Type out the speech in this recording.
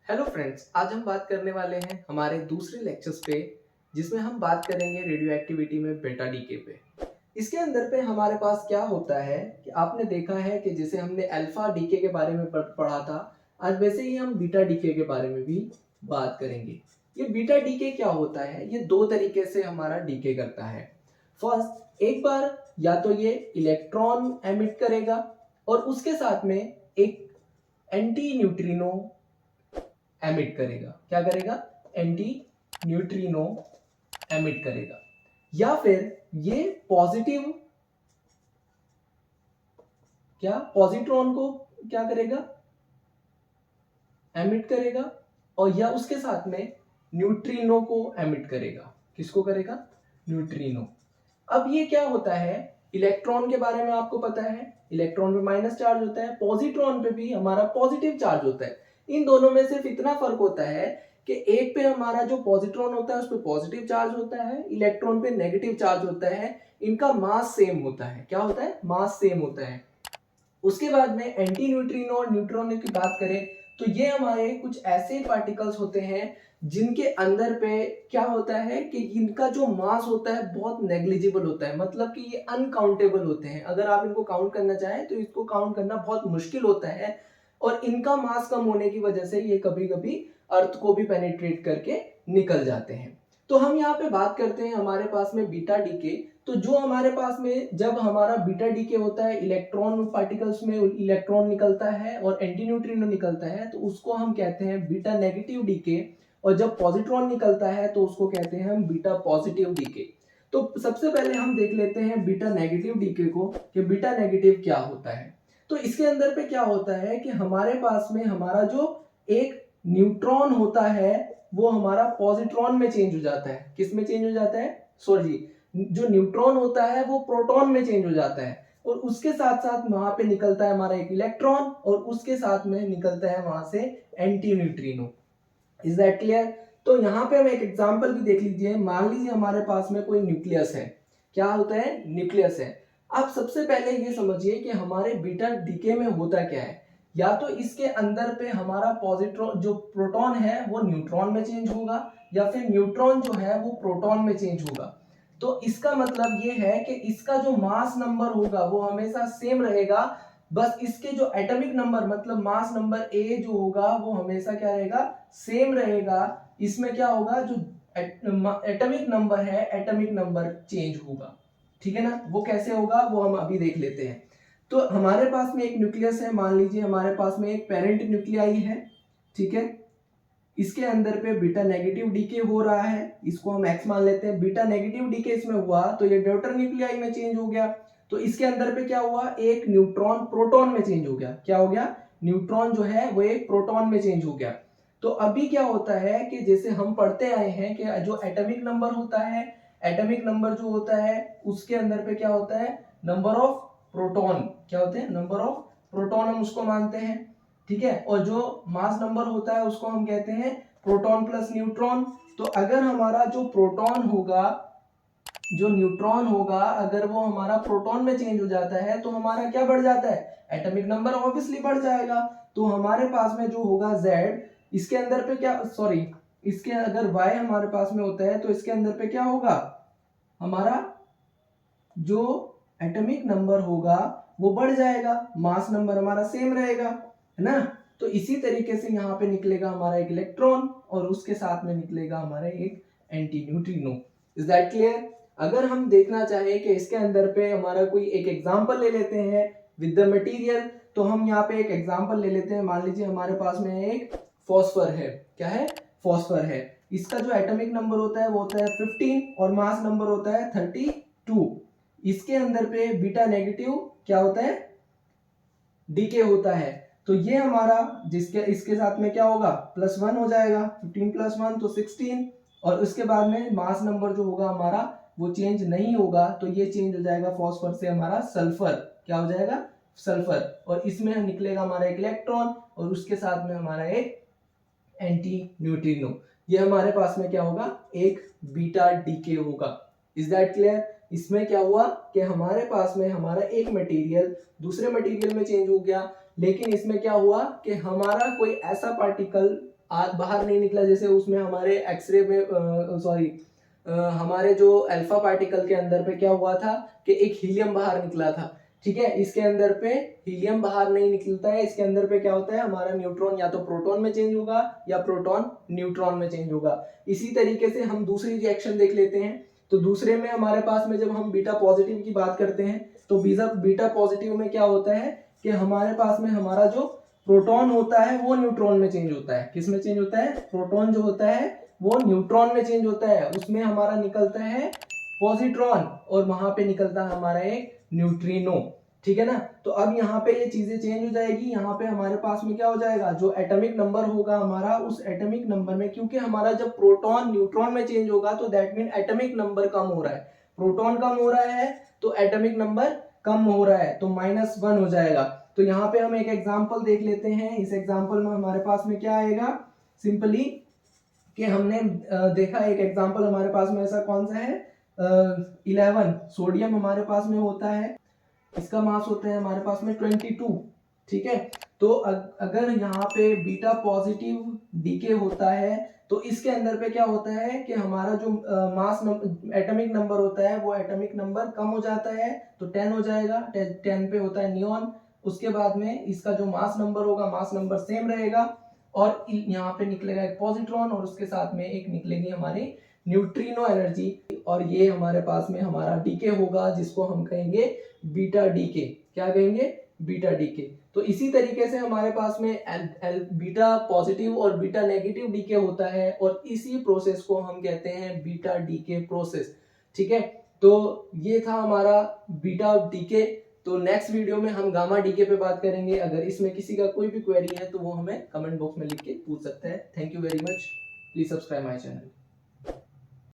Hello friends, आज हम बात करने वाले हैं हमारे दूसरे लेक्चर्स पे, जिसमें हम बात करेंगे रेडियो एक्टिविटी में बेटा डीके पे। इसके अंदर पे हमारे पास क्या होता है कि आपने देखा है कि जैसे हमने अल्फा डीके के बारे में पढ़ा था, आज वैसे ही हम बीटा डीके के बारे में भी बात करेंगे। ये बीटा डीके क्या होता है? ये दो तरीके से हमारा डीके करता है। फर्स्ट, एक बार या तो ये इलेक्ट्रॉन एमिट करेगा और उसके साथ में एक एंटी न्यूट्रिनो एमिट करेगा। क्या करेगा? एंटी न्यूट्रिनो एमिट करेगा। या फिर ये पॉजिटिव पॉजिट्रॉन को क्या करेगा? एमिट करेगा। और या उसके साथ में न्यूट्रिनो को एमिट करेगा। किसको करेगा? न्यूट्रिनो। अब ये क्या होता है? इलेक्ट्रॉन के बारे में आपको पता है, इलेक्ट्रॉन पे माइनस चार्ज होता है, पॉजिट्रॉन पे भी हमारा पॉजिटिव चार्ज होता है। इन दोनों में सिर्फ इतना फर्क होता है कि एक पे हमारा जो पॉजिट्रॉन होता है उस पे पॉजिटिव चार्ज होता है, इलेक्ट्रॉन पे नेगेटिव चार्ज होता है। इनका मास सेम होता है। क्या होता है? मास सेम होता है। उसके बाद में एंटी न्यूट्रिनो और न्यूट्रॉन की बात करें तो ये हमारे कुछ ऐसे पार्टिकल्स होते हैं जिनके अंदर पे क्या होता है कि इनका जो मास होता है बहुत नेग्लिजिबल होता है, मतलब कि ये अनकाउंटेबल होते हैं। अगर आप इनको काउंट करना चाहें तो इसको काउंट करना बहुत मुश्किल होता है। और इनका मास कम होने की वजह से ये कभी कभी अर्थ को भी पेनिट्रेट करके निकल जाते हैं। तो हम यहाँ पे बात करते हैं हमारे पास में बीटा डीके। तो जो हमारे पास में जब हमारा बीटा डीके होता है, इलेक्ट्रॉन पार्टिकल्स में इलेक्ट्रॉन निकलता है और एंटी न्यूट्रिनो निकलता है, तो उसको हम कहते हैं बीटा नेगेटिव डीके। और जब पॉजिट्रॉन निकलता है तो उसको कहते हैं हम बीटा पॉजिटिव डीके। तो सबसे पहले हम देख लेते हैं बीटा नेगेटिव डीके को कि बीटा नेगेटिव क्या होता है। तो इसके अंदर पे क्या होता है कि हमारे पास में हमारा जो एक न्यूट्रॉन होता है वो हमारा पॉजिट्रॉन में चेंज हो जाता है। किस में चेंज हो जाता है? सॉरी, जो न्यूट्रॉन होता है वो प्रोटॉन में चेंज हो जाता है। और उसके साथ साथ वहां पे निकलता है हमारा एक इलेक्ट्रॉन और उसके साथ में निकलता है वहां से anti neutrino. Is that clear? तो यहाँ पे हम एक एग्जांपल भी देख लीजिए। मान लीजिए हमारे पास में कोई न्यूक्लियस है। क्या होता है? न्यूक्लियस है। आप सबसे पहले ये समझिए कि हमारे बीटा डीके में होता क्या है। या तो इसके अंदर पे हमारा पॉजिट्रॉन जो प्रोटॉन है वो न्यूट्रॉन में चेंज होगा, या फिर न्यूट्रॉन जो है वो प्रोटॉन में चेंज होगा। तो इसका मतलब ये है कि इसका जो मास नंबर होगा वो हमेशा सेम रहेगा। बस इसके जो एटॉमिक नंबर मतलब मास नंबर ए जो होगा वो हमेशा क्या रहेगा? सेम रहेगा। इसमें क्या होगा? जो एटॉमिक नंबर है, एटॉमिक नंबर चेंज होगा। ठीक है ना? वो कैसे होगा वो हम अभी देख लेते हैं। तो हमारे पास में एक न्यूक्लियस है। मान लीजिए हमारे पास में एक पेरेंट न्यूक्लियाई है। ठीक है? इसके अंदर पे बीटा नेगेटिव डीके हो रहा है, इसको हम एक्स मान लेते हैं। बीटा नेगेटिव डीके इसमें हुआ तो ये डॉटर न्यूक्लियाई में चेंज हो गया। तो इसके अंदर पे क्या हुआ? एक न्यूट्रॉन प्रोटॉन में चेंज हो गया। क्या हो गया? न्यूट्रॉन जो है वो एक प्रोटॉन में चेंज हो गया। तो अभी क्या होता है कि जैसे हम पढ़ते आए हैं कि जो एटॉमिक नंबर होता है, एटॉमिक नंबर जो होता है उसके अंदर पे क्या होता है? Number of proton. क्या होते हैं? नंबर ऑफ प्रोटॉन हम उसको मानते हैं। ठीक है? और जो मास नंबर होता है उसको हम कहते हैं प्रोटॉन प्लस न्यूट्रॉन। तो अगर हमारा जो प्रोटॉन होगा, जो न्यूट्रॉन होगा, अगर वो हमारा प्रोटॉन में चेंज हो जाता है तो हमारा क्या बढ़ जाता है? एटॉमिक नंबर ऑब्वियसली बढ़ जाएगा। तो हमारे पास में जो होगा Z, इसके अंदर पे क्या, सॉरी, इसके अगर Y हमारे पास में होता है तो इसके अंदर पे क्या होगा? हमारा जो एटॉमिक नंबर होगा वो बढ़ जाएगा, मास नंबर हमारा सेम रहेगा, है ना? तो इसी तरीके से यहाँ पे निकलेगा हमारा एक इलेक्ट्रॉन और उसके साथ में निकलेगा हमारा एक anti neutrino. Is that clear? अगर हम देखना चाहें कि इसके अंदर पे हमारा कोई एक एग्जांपल ले लेते हैं विद द मटेरियल, तो हम यहाँ पे एक एग्जांपल ले लेते हैं। मान लीजिए हमारे पास में एक फॉस्फर है। क्या है? फॉस्फर है। इसका जो एटॉमिक नंबर होता है वो होता है 15 और मास नंबर होता है 32। इसके अंदर पे बीटा नेगेटिव क्या होता है? डीके होता है। तो ये हमारा जिसके इसके साथ में क्या होगा? +1 हो जाएगा। 15 + 1 तो 16। और उसके बाद में मास नंबर जो होगा हमारा वो चेंज नहीं होगा, तो ये चेंज हो जाएगा फॉस्फर से हमारा सल्फर। क्या हो जाएगा? सल्फर। और इसमें निकलेगा हमारा एक इलेक्ट्रॉन और उसके साथ में हमारा एक एंटी न्यूट्रिनो। ये हमारे पास में क्या होगा? एक बीटा डीके होगा। Is that clear? इसमें क्या हुआ कि हमारे पास में हमारा एक मटेरियल दूसरे मटेरियल में चेंज हो गया, लेकिन इसमें क्या हुआ कि हमारा कोई ऐसा पार्टिकल बाहर नहीं निकला, जैसे उसमें हमारे एक्सरे में हमारे जो अल्फा पार्टिकल के अंदर पे क्या हुआ था कि एक हीलियम बाहर निकला था, ठीक है। इसके अंदर पे हीलियम बाहर नहीं निकलता है, इसके अंदर पे क्या होता है, हमारा न्यूट्रॉन या तो प्रोटॉन में चेंज होगा या प्रोटॉन न्यूट्रॉन में चेंज होगा। इसी तरीके से हम दूसरी रिएक्शन देख लेते हैं। तो दूसरे में हमारे पास में जब हम बीटा पॉजिटिव की बात करते हैं तो बीटा पॉजिटिव में क्या होता है कि हमारे पास में हमारा जो प्रोटॉन होता है वो न्यूट्रॉन में चेंज होता है। किस में चेंज होता है? प्रोटॉन जो होता है वो न्यूट्रॉन में चेंज होता है, उसमें हमारा निकलता है पॉजिट्रॉन और वहां पे निकलता है हमारा एक न्यूट्रिनो, ठीक है ना। तो अब यहाँ पे ये चीजें चेंज हो जाएगी, यहाँ पे हमारे पास में क्या हो जाएगा, जो एटॉमिक नंबर होगा हमारा, उस एटॉमिक नंबर में, क्योंकि हमारा जब प्रोटॉन न्यूट्रॉन में चेंज होगा तो दैट मीन एटॉमिक नंबर कम हो रहा है, प्रोटॉन कम हो रहा है तो एटॉमिक नंबर कम हो रहा है, तो -1 हो जाएगा। तो यहाँ पे हम एक एग्जाम्पल देख लेते हैं। इस एग्जाम्पल में हमारे पास में क्या आएगा, सिंपली कि हमने देखा एक एग्जाम्पल हमारे पास में ऐसा कौन सा है, 11 सोडियम हमारे पास में होता है, इसका मास होता है हमारे पास में 22, ठीक है। तो अगर यहाँ पे बीटा पॉजिटिव डीके होता है तो इसके अंदर पे क्या होता है कि हमारा जो मास एटॉमिक नंबर होता है वो एटॉमिक नंबर कम हो जाता है, तो 10 हो जाएगा, 10 पे होता है नियॉन। उसके बाद में इसका जो मास नंबर होगा, मास नंबर सेम रहेगा और यहाँ पे निकलेगा एक पॉजिट्रॉन और उसके साथ में एक निकलेगी हमारी न्यूट्रिनो एनर्जी, और ये हमारे पास में हमारा डीके होगा जिसको हम कहेंगे बीटा डीके। क्या कहेंगे? Beta decay. तो इसी तरीके से हमारे पास में बीटा पॉजिटिव और बीटा नेगेटिव डीके होता है और इसी प्रोसेस को हम कहते हैं बीटा डीके प्रोसेस, ठीक है। तो ये था हमारा बीटा डीके। तो नेक्स्ट वीडियो में हम गामा डीके पे बात करेंगे। अगर इसमें किसी का कोई भी क्वेरी है तो वो हमें कमेंट बॉक्स में लिख के पूछ सकते हैं। Thank you very much, please subscribe my channel.